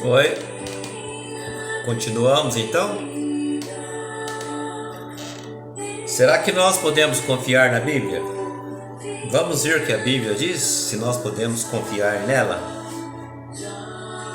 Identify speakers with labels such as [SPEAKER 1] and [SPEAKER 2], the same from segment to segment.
[SPEAKER 1] Oi, continuamos então? Será que nós podemos confiar na Bíblia? Vamos ver o que a Bíblia diz, se nós podemos confiar nela.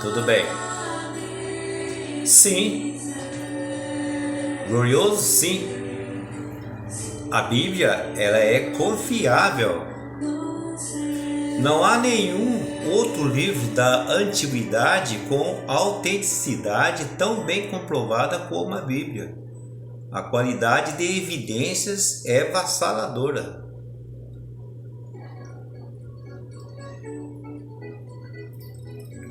[SPEAKER 1] Tudo bem. Sim. Glorioso, sim. A Bíblia, ela é confiável. Não há nenhum outro livro da antiguidade com autenticidade tão bem comprovada como a Bíblia. A qualidade de evidências é avassaladora.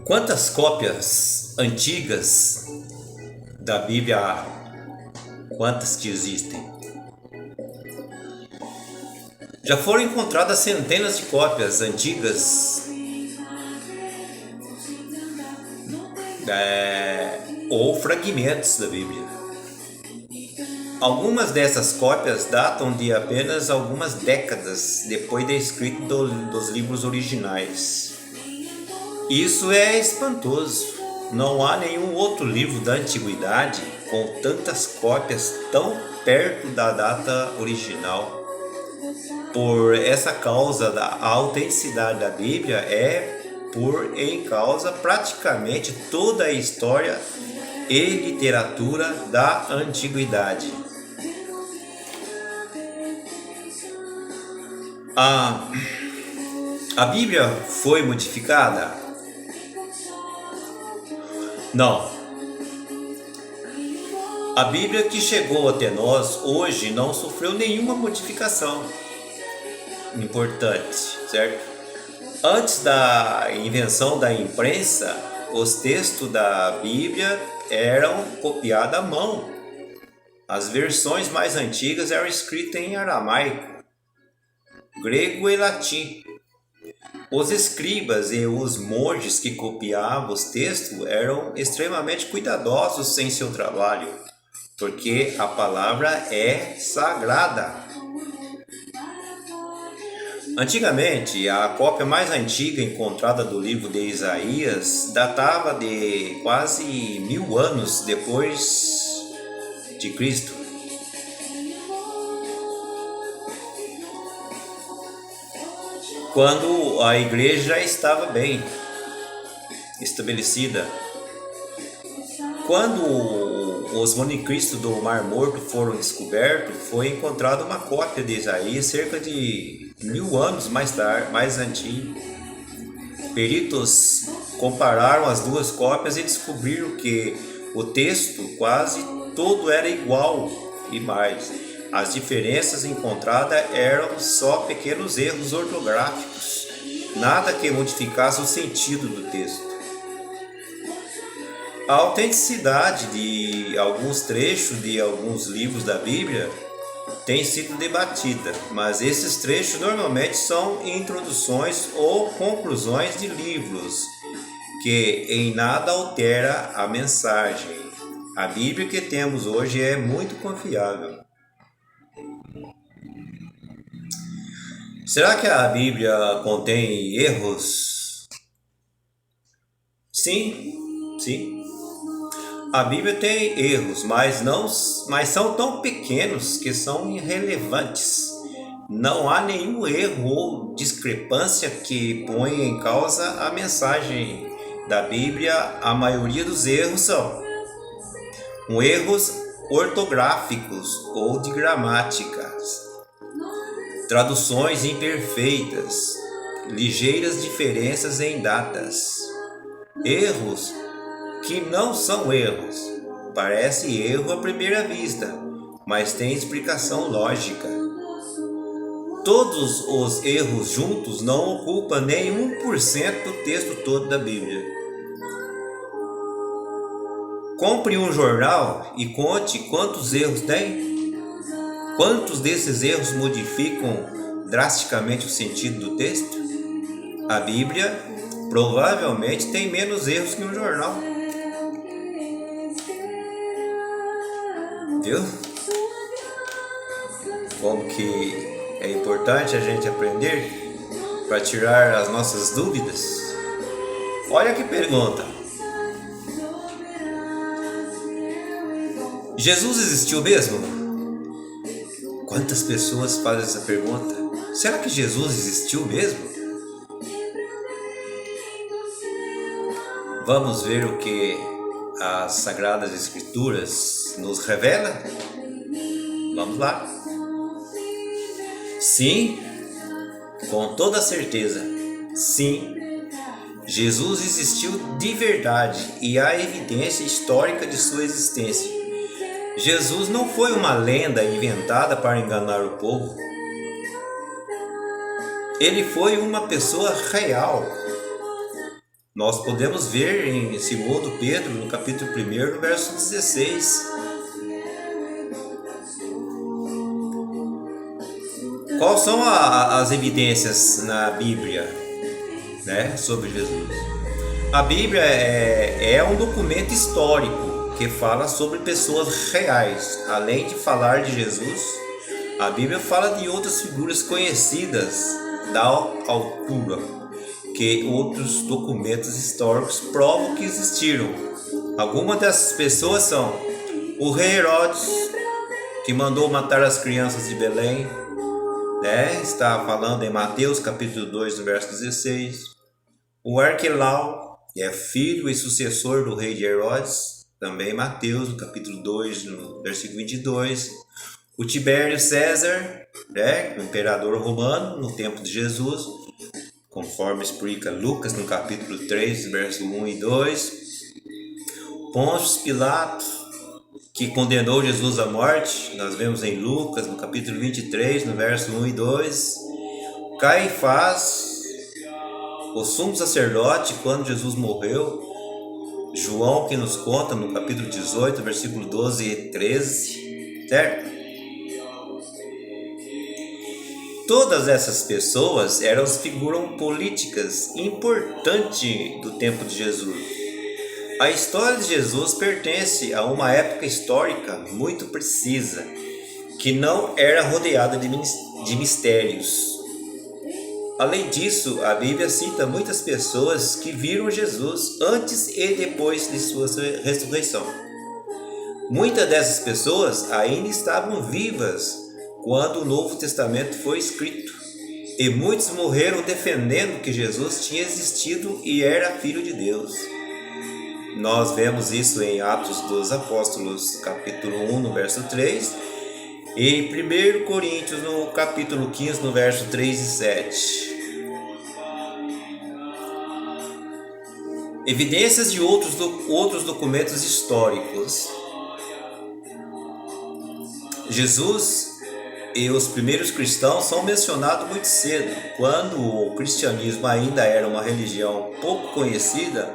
[SPEAKER 1] Quantas cópias antigas da Bíblia há? Quantas que existem? Já foram encontradas centenas de cópias antigas ou fragmentos da Bíblia. Algumas dessas cópias datam de apenas algumas décadas depois da escrita dos livros originais. Isso é espantoso. Não há nenhum outro livro da antiguidade com tantas cópias tão perto da data original. Por essa causa da autenticidade da Bíblia por em causa praticamente toda a história e literatura da antiguidade. A Bíblia foi modificada? Não. A Bíblia que chegou até nós hoje não sofreu nenhuma modificação importante, certo? Antes da invenção da imprensa, os textos da Bíblia eram copiados à mão. As versões mais antigas eram escritas em aramaico, grego e latim. Os escribas e os monges que copiavam os textos eram extremamente cuidadosos em seu trabalho, porque a palavra é sagrada. Antigamente, a cópia mais antiga encontrada do livro de Isaías datava de quase 1000 anos depois de Cristo. Quando a igreja já estava bem estabelecida. Quando os manuscritos do Mar Morto foram descobertos, foi encontrada uma cópia de Isaías cerca de 1000 anos mais antigo. Peritos compararam as duas cópias e descobriram que o texto quase todo era igual e mais. As diferenças encontradas eram só pequenos erros ortográficos, nada que modificasse o sentido do texto. A autenticidade de alguns trechos de alguns livros da Bíblia tem sido debatida, mas esses trechos normalmente são introduções ou conclusões de livros que em nada altera a mensagem. A Bíblia que temos hoje é muito confiável. Será que a Bíblia contém erros? Sim. A Bíblia tem erros, mas são tão pequenos que são irrelevantes. Não há nenhum erro ou discrepância que ponha em causa a mensagem da Bíblia. A maioria dos erros são erros ortográficos ou de gramática, traduções imperfeitas, ligeiras diferenças em datas, erros que não são erros. Parece erro à primeira vista, mas tem explicação lógica. Todos os erros juntos não ocupam nem 1% do texto todo da Bíblia. Compre um jornal e conte quantos erros tem. Quantos desses erros modificam drasticamente o sentido do texto? A Bíblia provavelmente tem menos erros que um jornal. Viu? Como que é importante a gente aprender para tirar as nossas dúvidas? Olha que pergunta. Jesus existiu mesmo? Quantas pessoas fazem essa pergunta? Será que Jesus existiu mesmo? Vamos ver o que as Sagradas Escrituras nos revelam? Vamos lá. Sim, com toda certeza, sim, Jesus existiu de verdade e há evidência histórica de sua existência. Jesus não foi uma lenda inventada para enganar o povo. Ele foi uma pessoa real. Nós podemos ver em 2 Pedro, no capítulo 1, no verso 16. Quais são as evidências na Bíblia, sobre Jesus? A Bíblia é um documento histórico que fala sobre pessoas reais. Além de falar de Jesus, a Bíblia fala de outras figuras conhecidas da altura, que outros documentos históricos provam que existiram. Algumas dessas pessoas são o rei Herodes, que mandou matar as crianças de Belém, está falando em Mateus capítulo 2, no verso 16. O Arquelau, que é filho e sucessor do rei de Herodes, também Mateus, no capítulo 2, no versículo 22. O Tibério César, o imperador romano, no tempo de Jesus, conforme explica Lucas, no capítulo 3, verso 1 e 2. Pôncio Pilato, que condenou Jesus à morte, nós vemos em Lucas, no capítulo 23, no verso 1 e 2. Caifás, o sumo sacerdote, quando Jesus morreu. João, que nos conta no capítulo 18, versículo 12 e 13, certo? Todas essas pessoas eram figuras políticas importantes do tempo de Jesus. A história de Jesus pertence a uma época histórica muito precisa, que não era rodeada de mistérios. Além disso, a Bíblia cita muitas pessoas que viram Jesus antes e depois de sua ressurreição. Muitas dessas pessoas ainda estavam vivas quando o Novo Testamento foi escrito, e muitos morreram defendendo que Jesus tinha existido e era Filho de Deus. Nós vemos isso em Atos dos Apóstolos, capítulo 1, no verso 3, e em 1 Coríntios, no capítulo 15, no verso 3 e 7. Evidências de outros documentos históricos. Jesus e os primeiros cristãos são mencionados muito cedo. Quando o cristianismo ainda era uma religião pouco conhecida,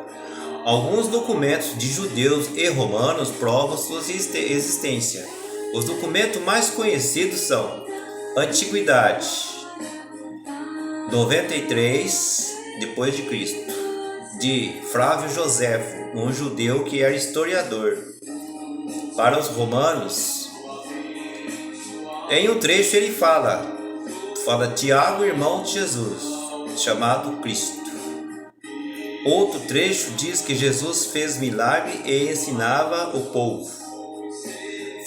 [SPEAKER 1] alguns documentos de judeus e romanos provam sua existência. Os documentos mais conhecidos são Antiguidade, 93 depois de Cristo, de Flávio Joséfo, um judeu que era historiador. Para os romanos, em um trecho ele fala Tiago, irmão de Jesus, chamado Cristo. Outro trecho diz que Jesus fez milagre e ensinava o povo.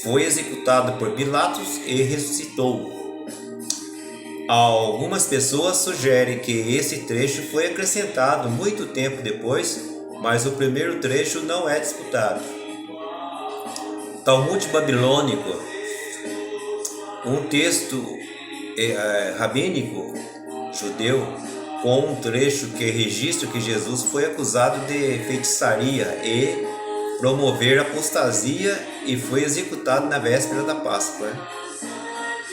[SPEAKER 1] Foi executado por Pilatos e ressuscitou. Algumas pessoas sugerem que esse trecho foi acrescentado muito tempo depois, mas o primeiro trecho não é disputado. Talmud babilônico, um texto rabínico judeu com um trecho que registra que Jesus foi acusado de feitiçaria e promover apostasia e foi executado na véspera da Páscoa,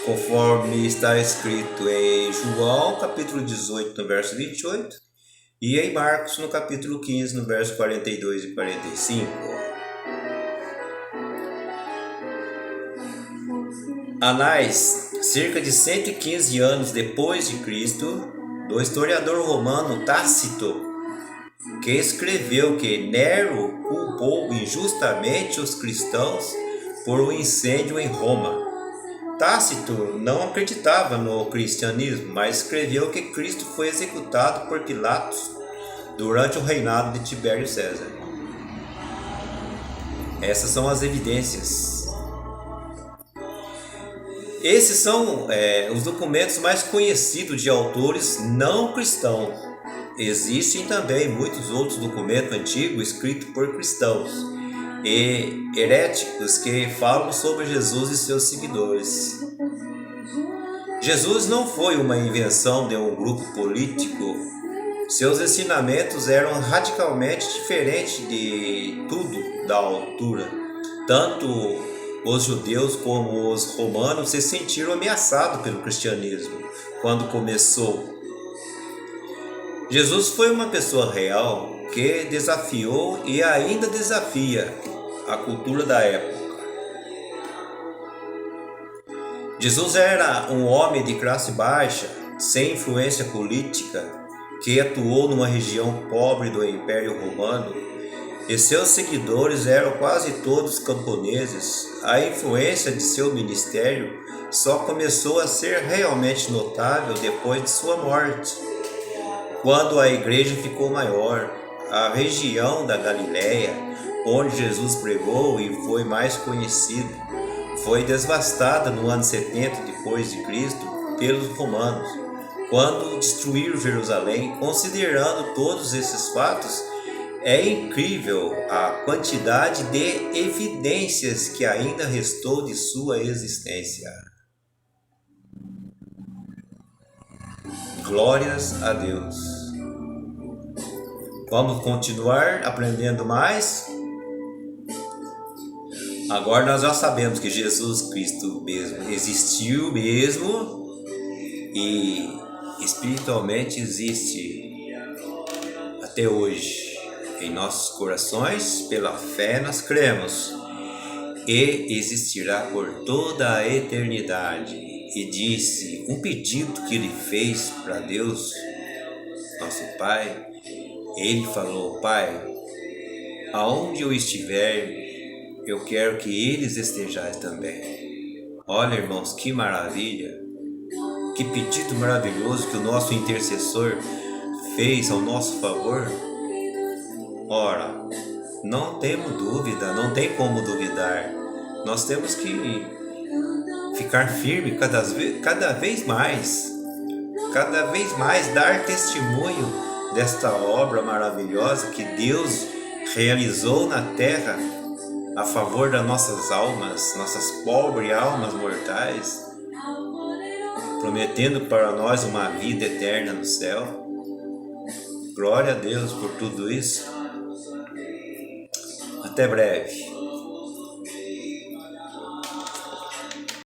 [SPEAKER 1] conforme está escrito em João, capítulo 18, no verso 28, e em Marcos, no capítulo 15, no verso 42 e 45. Anais, cerca de 115 anos depois de Cristo, do historiador romano Tácito, que escreveu que Nero culpou injustamente os cristãos por um incêndio em Roma. Tácito não acreditava no cristianismo, mas escreveu que Cristo foi executado por Pilatos durante o reinado de Tibério César. Essas são as evidências Esses são os documentos mais conhecidos de autores não cristãos. Existem também muitos outros documentos antigos escritos por cristãos e heréticos que falam sobre Jesus e seus seguidores. Jesus não foi uma invenção de um grupo político. Seus ensinamentos eram radicalmente diferentes de tudo da altura. Tanto os judeus como os romanos se sentiram ameaçados pelo cristianismo quando começou. Jesus foi uma pessoa real que desafiou e ainda desafia a cultura da época. Jesus era um homem de classe baixa, sem influência política, que atuou numa região pobre do Império Romano, e seus seguidores eram quase todos camponeses. A influência de seu ministério só começou a ser realmente notável depois de sua morte, quando a igreja ficou maior. A região da Galiléia, onde Jesus pregou e foi mais conhecido, foi devastada no ano 70 depois de Cristo pelos romanos, quando destruíram Jerusalém. Considerando todos esses fatos, é incrível a quantidade de evidências que ainda restou de sua existência. Glórias a Deus. Vamos continuar aprendendo mais? Agora nós já sabemos que Jesus Cristo mesmo existiu mesmo e espiritualmente existe até hoje. Em nossos corações, pela fé nós cremos, e existirá por toda a eternidade. E disse um pedido que ele fez para Deus, nosso Pai. Ele falou: Pai, aonde eu estiver, eu quero que eles estejais também. Olha, irmãos, que maravilha, que pedido maravilhoso que o nosso intercessor fez ao nosso favor. Ora, não temos dúvida, não tem como duvidar. Nós temos que ficar firme cada vez mais, dar testemunho desta obra maravilhosa que Deus realizou na terra a favor das nossas almas, nossas pobres almas mortais, prometendo para nós uma vida eterna no céu. Glória a Deus por tudo isso. Até breve.